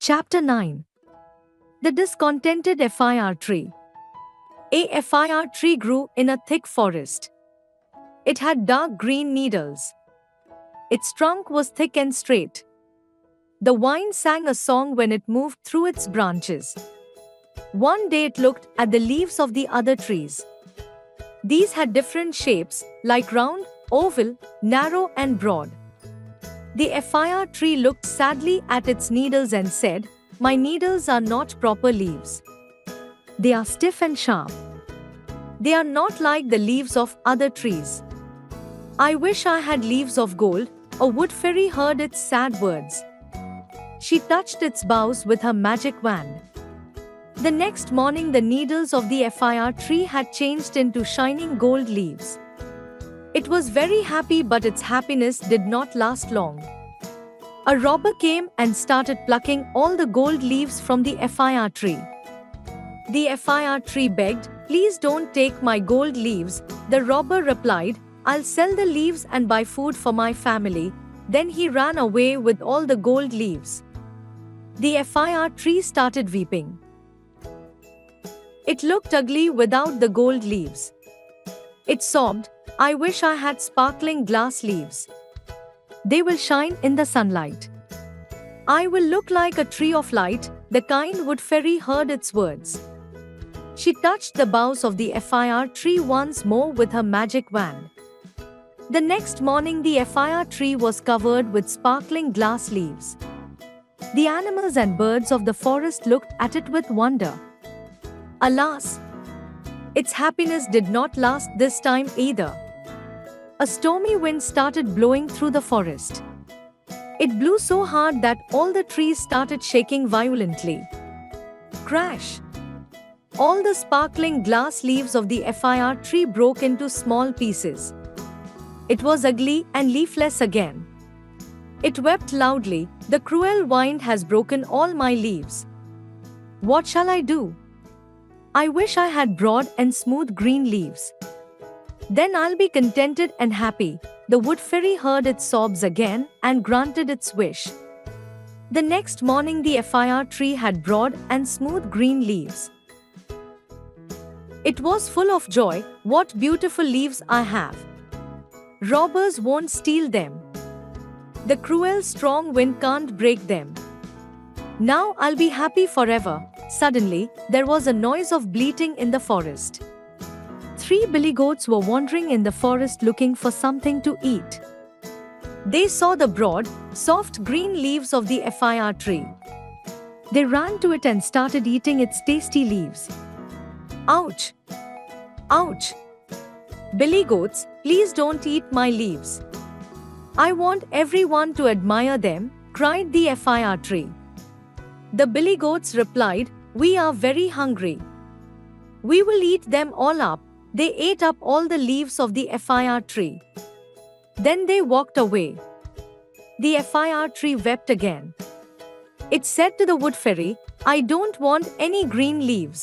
Chapter 9. The Discontented FIR Tree. A FIR tree grew in a thick forest. It had dark green needles. Its trunk was thick and straight. The vine sang a song when it moved through its branches. One day it looked at the leaves of the other trees. These had different shapes, like round, oval, narrow and broad. The FIR tree looked sadly at its needles and said, "My needles are not proper leaves. They are stiff and sharp. They are not like the leaves of other trees. I wish I had leaves of gold." A wood fairy heard its sad words. She touched its boughs with her magic wand. The next morning, the needles of the FIR tree had changed into shining gold leaves. It was very happy, but its happiness did not last long. A robber came and started plucking all the gold leaves from the FIR tree. The FIR tree begged, "Please don't take my gold leaves." The robber replied, "I'll sell the leaves and buy food for my family." Then he ran away with all the gold leaves. The FIR tree started weeping. It looked ugly without the gold leaves. It sobbed, "I wish I had sparkling glass leaves. They will shine in the sunlight. I will look like a tree of light." The kind wood fairy heard its words. She touched the boughs of the FIR tree once more with her magic wand. The next morning, the FIR tree was covered with sparkling glass leaves. The animals and birds of the forest looked at it with wonder. Alas! Its happiness did not last this time either. A stormy wind started blowing through the forest. It blew so hard that all the trees started shaking violently. Crash! All the sparkling glass leaves of the FIR tree broke into small pieces. It was ugly and leafless again. It wept loudly, "The cruel wind has broken all my leaves. What shall I do? I wish I had broad and smooth green leaves. Then I'll be contented and happy." The wood fairy heard its sobs again and granted its wish. The next morning, the FIR tree had broad and smooth green leaves. It was full of joy. "What beautiful leaves I have! Robbers won't steal them. The cruel strong wind can't break them. Now I'll be happy forever." Suddenly, there was a noise of bleating in the forest. 3 billy goats were wandering in the forest looking for something to eat. They saw the broad, soft green leaves of the FIR tree. They ran to it and started eating its tasty leaves. "Ouch! Ouch! Billy goats, please don't eat my leaves. I want everyone to admire them," cried the FIR tree. The billy goats replied, "We are very hungry. We will eat them all up." They ate up all the leaves of the FIR tree. Then they walked away. The FIR tree wept again. It said to the wood fairy, "I don't want any green leaves.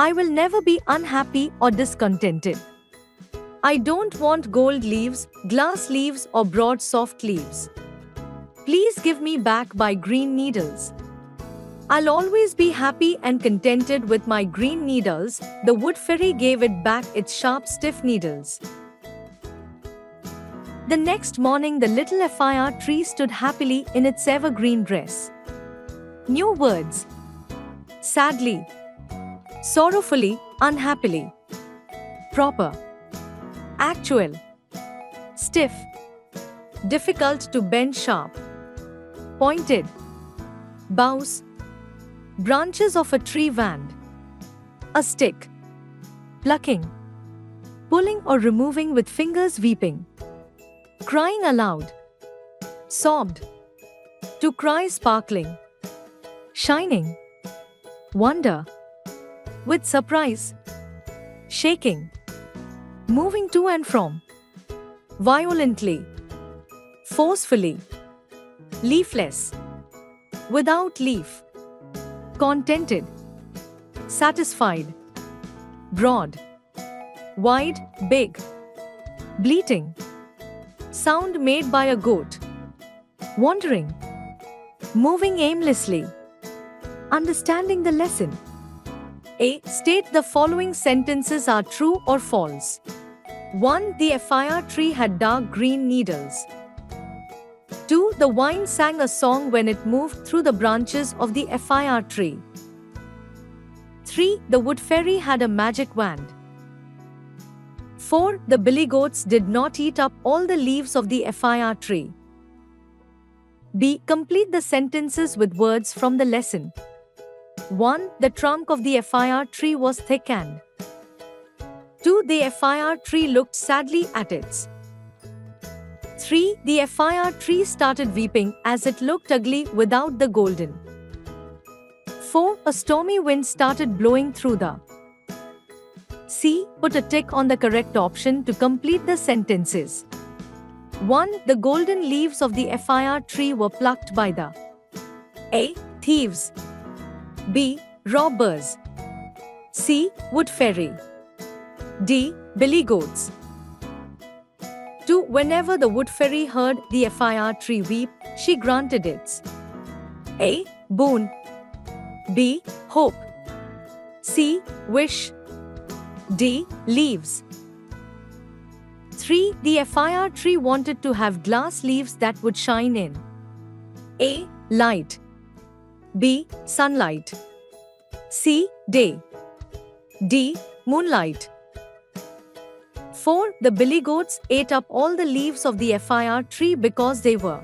I will never be unhappy or discontented. I don't want gold leaves, glass leaves or broad soft leaves. Please give me back my green needles. I'll always be happy and contented with my green needles." The wood fairy gave it back its sharp, stiff needles. The next morning, the little FIR tree stood happily in its evergreen dress. New words: sadly, sorrowfully, unhappily, proper, actual, stiff, difficult to bend sharp, pointed, boughs, branches of a tree wand, a stick, plucking, pulling or removing with fingers, weeping, crying aloud, sobbed, to cry, sparkling, shining, wonder, with surprise, shaking, moving to and from, violently, forcefully, leafless, without leaf, contented, satisfied, broad, wide, big, bleating, sound made by a goat, wandering, Moving aimlessly. Understanding the lesson. A. State the following sentences are true or false. 1. The FIR tree had dark green needles. 2. The vine sang a song when it moved through the branches of the FIR tree. 3. The wood fairy had a magic wand. 4. The billy goats did not eat up all the leaves of the FIR tree. B. Complete the sentences with words from the lesson. 1. The trunk of the FIR tree was thick and 2. The FIR tree looked sadly at it. 3. The FIR tree started weeping as it looked ugly without the golden. 4. A stormy wind started blowing through the. C. Put a tick on the correct option to complete the sentences. 1. The golden leaves of the FIR tree were plucked by the A. Thieves. B. Robbers. C. Wood fairy. D. Billy goats. 2. Whenever the wood fairy heard the FIR tree weep, she granted its A. Boon. B. Hope. C. Wish. D. Leaves. 3. The FIR tree wanted to have glass leaves that would shine in A. Light. B. Sunlight. C. Day. D. Moonlight. 4. The billy goats ate up all the leaves of the FIR tree because they were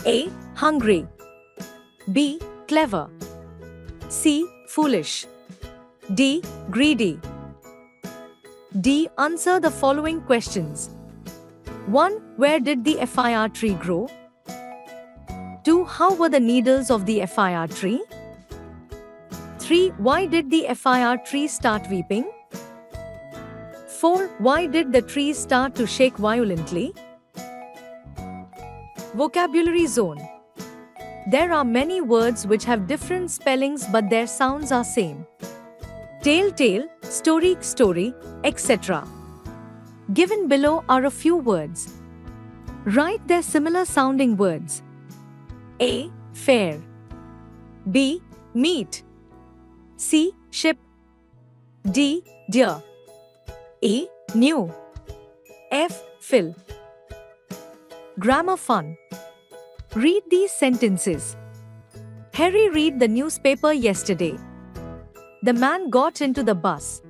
A. Hungry. B. Clever. C. Foolish. D. Greedy. D. Answer the following questions. 1. Where did the FIR tree grow? 2. How were the needles of the FIR tree? 3. Why did the FIR tree start weeping? 4. Why did the tree start to shake violently? Vocabulary Zone. There are many words which have different spellings but their sounds are same. Tale, tale, story, story, etc. Given below are a few words. Write their similar sounding words. A. Fair. B. Meat. C. Ship. D. Deer. E. New. F. Fill. Grammar fun. Read these sentences. Harry read the newspaper yesterday. The man got into the bus.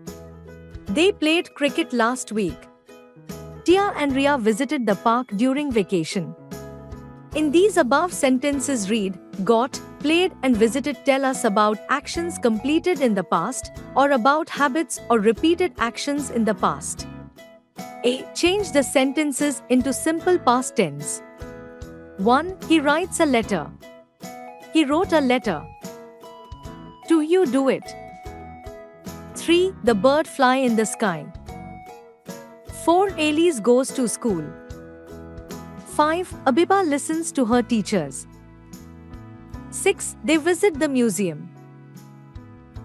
They played cricket last week. Tia and Ria visited the park during vacation. In these above sentences read, got, played and visited tell us about actions completed in the past or about habits or repeated actions in the past. A. Change the sentences into simple past tense. 1. He writes a letter. He wrote a letter. 2. You do it. 3. The bird fly in the sky. 4. Elise goes to school. 5. Abiba listens to her teachers. 6. They visit the museum.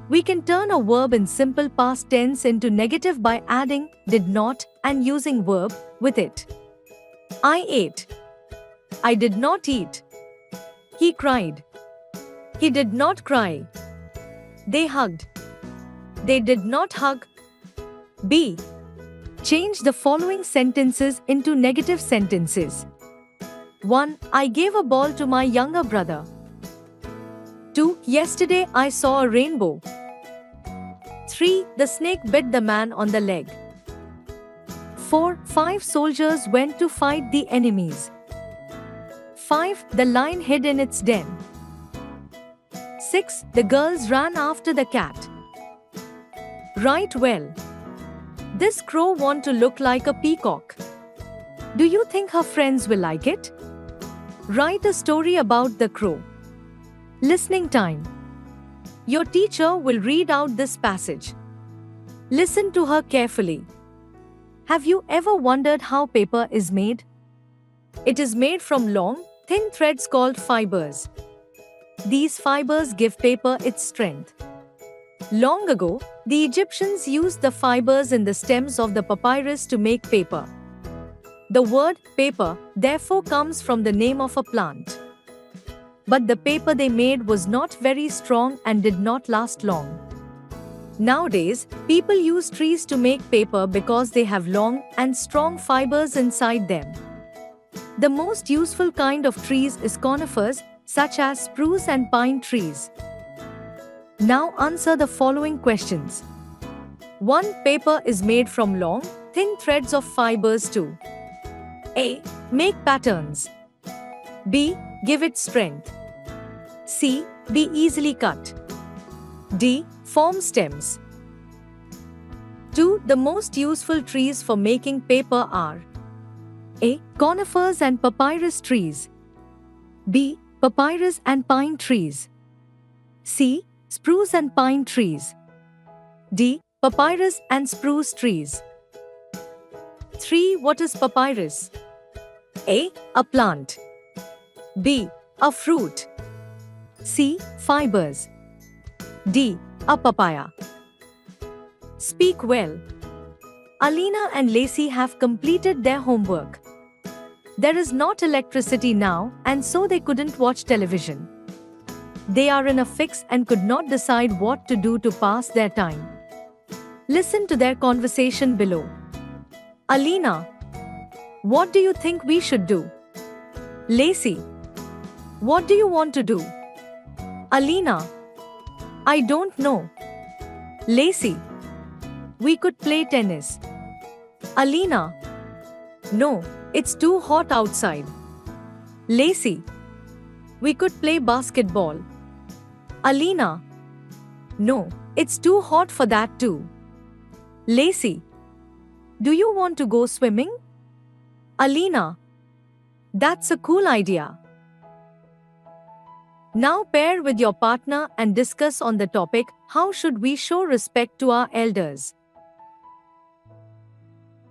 We can turn a verb in simple past tense into negative by adding did not and using verb with it. I ate. I did not eat. He cried. He did not cry. They hugged. They did not hug. B. Change the following sentences into negative sentences. 1. I gave a ball to my younger brother. 2. Yesterday I saw a rainbow. 3. The snake bit the man on the leg. 4. 5 soldiers went to fight the enemies. 5. The lion hid in its den. 6. The girls ran after the cat. Write well. This crow wants to look like a peacock. Do you think her friends will like it? Write a story about the crow. Listening time. Your teacher will read out this passage. Listen to her carefully. Have you ever wondered how paper is made? It is made from long, thin threads called fibers. These fibers give paper its strength. Long ago, the Egyptians used the fibers in the stems of the papyrus to make paper. The word paper therefore comes from the name of a plant. But the paper they made was not very strong and did not last long. Nowadays, people use trees to make paper because they have long and strong fibers inside them. The most useful kind of trees is conifers, such as spruce and pine trees. Now answer the following questions. 1. Paper is made from long, thin threads of fibers to A. Make patterns. B. Give it strength. C. Be easily cut. D. Form stems. 2. The most useful trees for making paper are A. Conifers and papyrus trees. B. Papyrus and pine trees. C. Spruce and pine trees. D. Papyrus and spruce trees. 3. What is papyrus? A. A plant. B. A fruit. C. Fibers. D. A papaya. Speak well. Alina and Lacey have completed their homework. There is not electricity now, and so they couldn't watch television. They are in a fix and could not decide what to do to pass their time. Listen to their conversation below. Alina, what do you think we should do? Lacey, what do you want to do? Alina, I don't know. Lacey, we could play tennis. Alina, no, it's too hot outside. Lacey, we could play basketball. Alina, no, it's too hot for that too. Lacey, do you want to go swimming? Alina, that's a cool idea. Now pair with your partner and discuss on the topic, how should we show respect to our elders?